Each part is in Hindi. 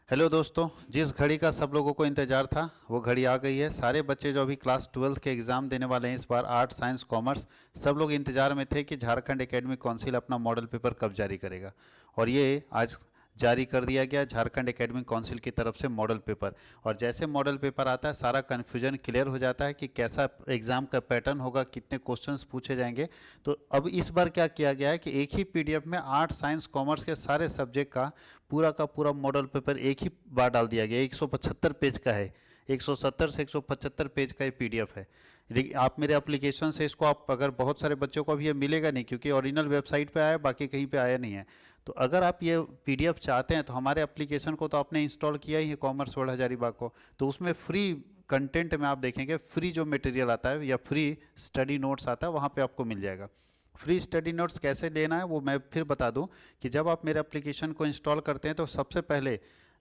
हेलो दोस्तों, जिस घड़ी का सब लोगों को इंतज़ार था वो घड़ी आ गई है। सारे बच्चे जो अभी क्लास 12 के एग्ज़ाम देने वाले हैं इस बार, आर्ट साइंस कॉमर्स, सब लोग इंतज़ार में थे कि झारखंड एकेडमिक काउंसिल अपना मॉडल पेपर कब जारी करेगा। और ये आज जारी कर दिया गया झारखंड एकेडमिक काउंसिल की तरफ से मॉडल पेपर। और जैसे मॉडल पेपर आता है सारा कन्फ्यूजन क्लियर हो जाता है कि कैसा एग्ज़ाम का पैटर्न होगा, कितने क्वेश्चंस पूछे जाएंगे। तो अब इस बार क्या किया गया है कि एक ही पीडीएफ में आर्ट साइंस कॉमर्स के सारे सब्जेक्ट का पूरा मॉडल पेपर एक ही बार डाल दिया गया। 175 पेज का है, 170 से 175 पेज का ये पीडीएफ है। लेकिन आप मेरे एप्लीकेशन से इसको, आप अगर, बहुत सारे बच्चों को अभी ये मिलेगा नहीं क्योंकि ओरिजिनल वेबसाइट पे आया है, बाकी कहीं पे आया नहीं है। तो अगर आप ये पीडीएफ चाहते हैं तो हमारे एप्लीकेशन को तो आपने इंस्टॉल किया ही है, कॉमर्स वर्ल्ड हजारीबाग को, तो उसमें फ्री कंटेंट में आप देखेंगे, फ्री जो मटेरियल आता है या फ्री स्टडी नोट्स आता है वहाँ पे आपको मिल जाएगा। फ्री स्टडी नोट्स कैसे लेना है वो मैं फिर बता दूं कि जब आप मेरे एप्लीकेशन को इंस्टॉल करते हैं तो सबसे पहले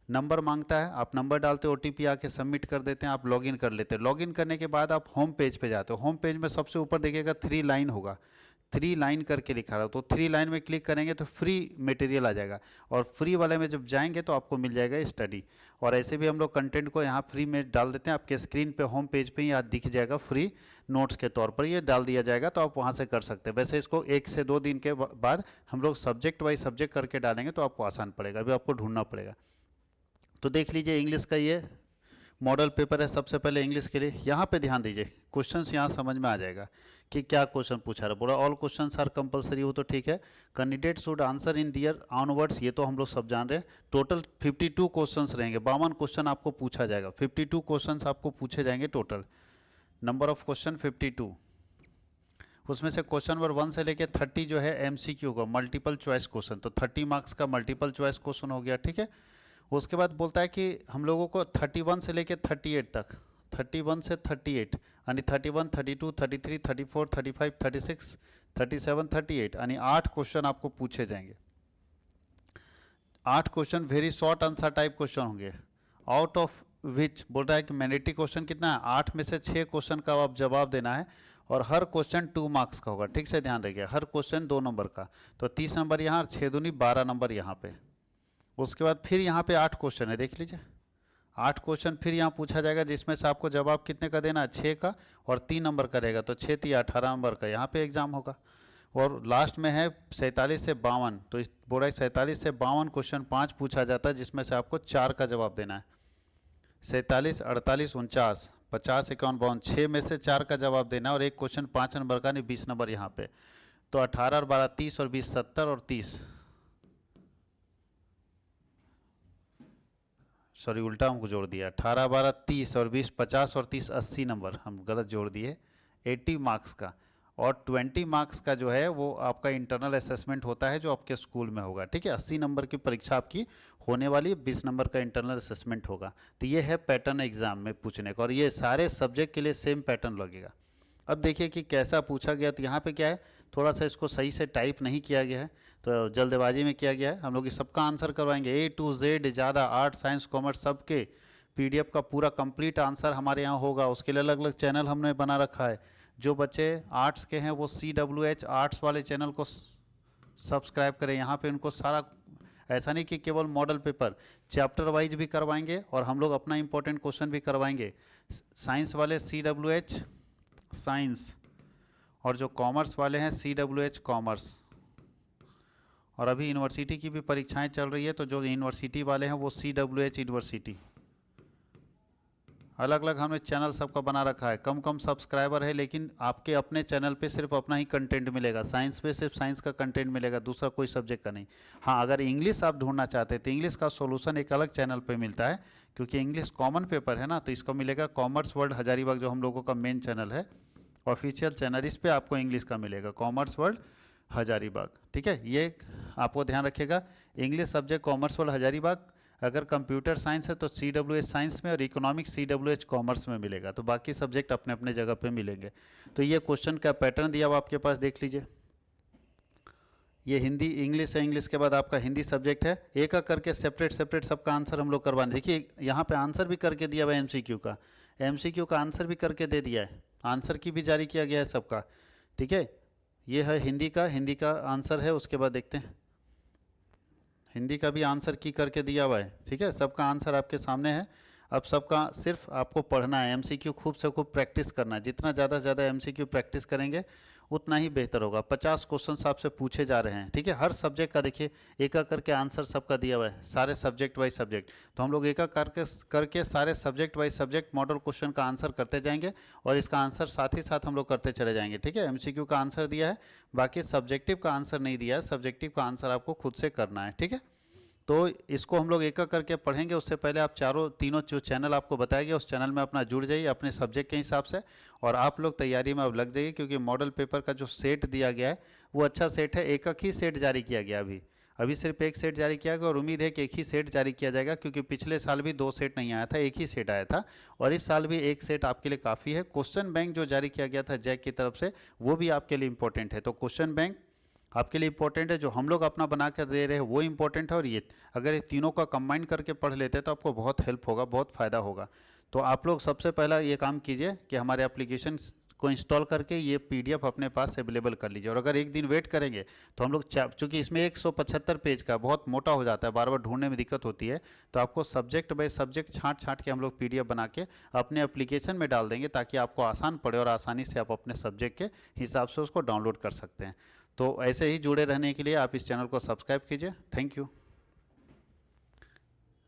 नंबर मांगता है, आप नंबर डालते हो, ओटीपी आके सबमिट कर देते हैं, आप लॉगिन कर लेते हैं। लॉगिन करने के बाद आप होम पेज पे जाते हो। होम पेज में सबसे ऊपर देखिएगा 3 लाइन होगा, 3 लाइन करके लिखा रहा हो, तो 3 लाइन में क्लिक करेंगे तो फ्री मटेरियल आ जाएगा। और फ्री वाले में जब जाएंगे तो आपको मिल जाएगा स्टडी। और ऐसे भी हम लोग कंटेंट को यहाँ फ्री में डाल देते हैं, आपके स्क्रीन पे होम पेज पे ही यहाँ दिख जाएगा, फ्री नोट्स के तौर पर ये डाल दिया जाएगा, तो आप वहाँ से कर सकते हैं। वैसे इसको 1 से 2 दिन के बाद हम लोग सब्जेक्ट वाइज सब्जेक्ट करके डालेंगे तो आपको आसान पड़ेगा, अभी आपको ढूंढना पड़ेगा। तो देख लीजिए इंग्लिश का ये मॉडल पेपर है। सबसे पहले इंग्लिश के लिए यहाँ पे ध्यान दीजिए, क्वेश्चंस यहाँ समझ में आ जाएगा कि क्या क्वेश्चन पूछा रहा है। बोला ऑल क्वेश्चंस आर कंपलसरी, वो तो ठीक है। Candidate should answer in their onwards, ये तो हम लोग सब जान रहे हैं। टोटल 52 क्वेश्चंस रहेंगे, 52 क्वेश्चन आपको पूछा जाएगा। 52 क्वेश्चंस आपको पूछे जाएंगे टोटल, नंबर ऑफ क्वेश्चन 52। उसमें से क्वेश्चन नंबर 1 से लेके 30 जो है एमसीक्यू का, मल्टीपल चॉइस क्वेश्चन, तो 30 मार्क्स का मल्टीपल चॉइस क्वेश्चन हो गया, ठीक है। उसके बाद बोलता है कि हम लोगों को 31 से लेके 38 तक, 31 से 38 यानी 31, 32, 33, 34, 35, 36, 37, 38 यानी 8 क्वेश्चन आपको पूछे जाएंगे। 8 question very short answer type question होंगे। आउट ऑफ विच बोल रहा है कि मैंडेटरी क्वेश्चन कितना है, 8 में से 6 क्वेश्चन का आप जवाब देना है। और हर क्वेश्चन 2 मार्क्स का होगा, ठीक से ध्यान रखिए, हर क्वेश्चन 2 नंबर का। तो 30 नंबर यहाँ और 6 दूनी 12 नंबर यहाँ पे। उसके बाद फिर यहाँ पे 8 क्वेश्चन है, देख लीजिए 8 क्वेश्चन फिर यहाँ पूछा जाएगा, जिसमें से आपको जवाब कितने का देना है, 6 का, और 3 नंबर का रहेगा, तो 6 3 18 नंबर का यहाँ पे एग्जाम होगा। और लास्ट में है 47 से 52, तो इस बोल रहा है 47 से 52 क्वेश्चन 5 पूछा जाता है, जिसमें से आपको 4 का जवाब देना है। 47, 48, 49, 50, 51, 52, 6 में से 4 का जवाब देना है, और एक क्वेश्चन 5 नंबर का, नहीं 20 नंबर यहाँ पे। तो 18 और 12 30 और 20 70 और 30, सॉरी उल्टा हमको जोड़ दिया, 18 12 30 और 20 50 और 30 80 नंबर हम गलत जोड़ दिए, 80 मार्क्स का। और 20 मार्क्स का जो है वो आपका इंटरनल असेसमेंट होता है जो आपके स्कूल में होगा, ठीक है। 80 नंबर की परीक्षा आपकी होने वाली है, 20 नंबर का इंटरनल असेसमेंट होगा। तो ये है पैटर्न एग्जाम में पूछने का, और ये सारे सब्जेक्ट के लिए सेम पैटर्न लगेगा। अब देखिए कि कैसा पूछा गया। तो यहाँ पे क्या है, थोड़ा सा इसको सही से टाइप नहीं किया गया है, तो जल्दबाजी में किया गया है। हम लोग इस सबका आंसर करवाएंगे, A to Z ज़्यादा, आर्ट साइंस कॉमर्स सबके पीडीएफ का पूरा कंप्लीट आंसर हमारे यहाँ होगा। उसके लिए अलग अलग चैनल हमने बना रखा है। जो बच्चे आर्ट्स के हैं वो CWH आर्ट्स वाले चैनल को सब्सक्राइब करें। यहाँ पे उनको सारा, ऐसा नहीं कि केवल मॉडल पेपर, चैप्टर वाइज भी करवाएंगे, और हम लोग अपना इंपॉर्टेंट क्वेश्चन भी करवाएंगे। साइंस वाले CWH साइंस, और जो कॉमर्स वाले हैं CWH कॉमर्स। और अभी यूनिवर्सिटी की भी परीक्षाएं चल रही है, तो जो यूनिवर्सिटी वाले हैं वो CWH यूनिवर्सिटी। अलग अलग हमने चैनल सबका बना रखा है। कम कम सब्सक्राइबर है, लेकिन आपके अपने चैनल पे सिर्फ अपना ही कंटेंट मिलेगा। साइंस पे सिर्फ साइंस का कंटेंट मिलेगा, दूसरा कोई सब्जेक्ट का नहीं। हाँ, अगर इंग्लिश आप ढूंढना चाहते हैं तो इंग्लिश का सोल्यूशन एक अलग चैनल पे मिलता है, क्योंकि इंग्लिश कॉमन पेपर है ना, तो इसको मिलेगा कॉमर्स वर्ल्ड हजारीबाग, जो हम लोगों का मेन चैनल है, ऑफिशियल चैनल। इस पर आपको इंग्लिश का मिलेगा, कॉमर्स वर्ल्ड हजारीबाग, ठीक है। ये आपको ध्यान रखिएगा, English subject commerce world Hazaribagh. अगर कंप्यूटर साइंस है तो CWH साइंस में, और इकोनॉमिक्स CWH कॉमर्स में मिलेगा। तो बाकी सब्जेक्ट अपने अपने जगह पे मिलेंगे। तो ये क्वेश्चन का पैटर्न दिया हुआ आपके पास, देख लीजिए। ये हिंदी इंग्लिश है, इंग्लिश के बाद आपका हिंदी सब्जेक्ट है। एक एक करके सेपरेट सेपरेट सबका आंसर हम लोग करवाने। देखिए यहाँ पे आंसर भी करके दिया हुआ है, MCQ का आंसर भी करके दे दिया है, आंसर की भी जारी किया गया है सबका, ठीक है। ये है हिंदी का आंसर है। उसके बाद देखते हैं हिंदी का भी आंसर की करके दिया हुआ है, ठीक है, सबका आंसर आपके सामने है। अब सबका सिर्फ आपको पढ़ना है, एमसीक्यू खूब से खूब प्रैक्टिस करना है। जितना ज़्यादा से ज़्यादा एमसीक्यू प्रैक्टिस करेंगे उतना ही बेहतर होगा। 50 क्वेश्चंस आपसे पूछे जा रहे हैं, ठीक है, हर सब्जेक्ट का देखिए एक एक करके आंसर सबका दिया हुआ है, सारे सब्जेक्ट वाइज सब्जेक्ट। तो हम लोग एक एक करके सारे subject wise subject model question का आंसर करते जाएंगे और इसका आंसर साथ ही साथ हम लोग करते चले जाएंगे, ठीक है। एमसीक्यू का आंसर दिया है, बाकी सब्जेक्टिव का आंसर नहीं दिया है, सब्जेक्टिव का आंसर आपको खुद से करना है, ठीक है। तो इसको हम लोग एक एक करके पढ़ेंगे। उससे पहले आप तीनों जो चैनल आपको बताया गया उस चैनल में अपना जुड़ जाइए अपने सब्जेक्ट के हिसाब से, और आप लोग तैयारी में अब लग जाइए, क्योंकि मॉडल पेपर का जो सेट दिया गया है वो अच्छा सेट है। एक एक ही सेट जारी किया गया, अभी सिर्फ एक सेट जारी किया गया और उम्मीद है कि एक ही सेट जारी किया जाएगा, क्योंकि पिछले साल भी 2 सेट नहीं आया था, एक ही सेट आया था, और इस साल भी एक सेट आपके लिए काफ़ी है। क्वेश्चन बैंक जो जारी किया गया था जैक की तरफ से वो भी आपके लिए इंपॉर्टेंट है। तो क्वेश्चन बैंक आपके लिए इंपॉर्टेंट है, जो हम लोग अपना बना कर दे रहे हैं वो इंपॉर्टेंट है, और ये अगर ये तीनों का कंबाइन करके पढ़ लेते हैं तो आपको बहुत हेल्प होगा, बहुत फ़ायदा होगा। तो आप लोग सबसे पहला ये काम कीजिए कि हमारे एप्लीकेशन को इंस्टॉल करके ये पीडीएफ अपने पास अवेलेबल कर लीजिए, और अगर एक दिन वेट करेंगे तो हम लोग चूँकि इसमें 175 पेज का बहुत मोटा हो जाता है, बार बार ढूंढने में दिक्कत होती है, तो आपको सब्जेक्ट बाय सब्जेक्ट छाँट छाँट के हम लोग पीडीएफ बना के अपने एप्लीकेशन में डाल देंगे, ताकि आपको आसान पड़े और आसानी से आप अपने सब्जेक्ट के हिसाब से उसको डाउनलोड कर सकते हैं। तो ऐसे ही जुड़े रहने के लिए आप इस चैनल को सब्सक्राइब कीजिए। Thank you.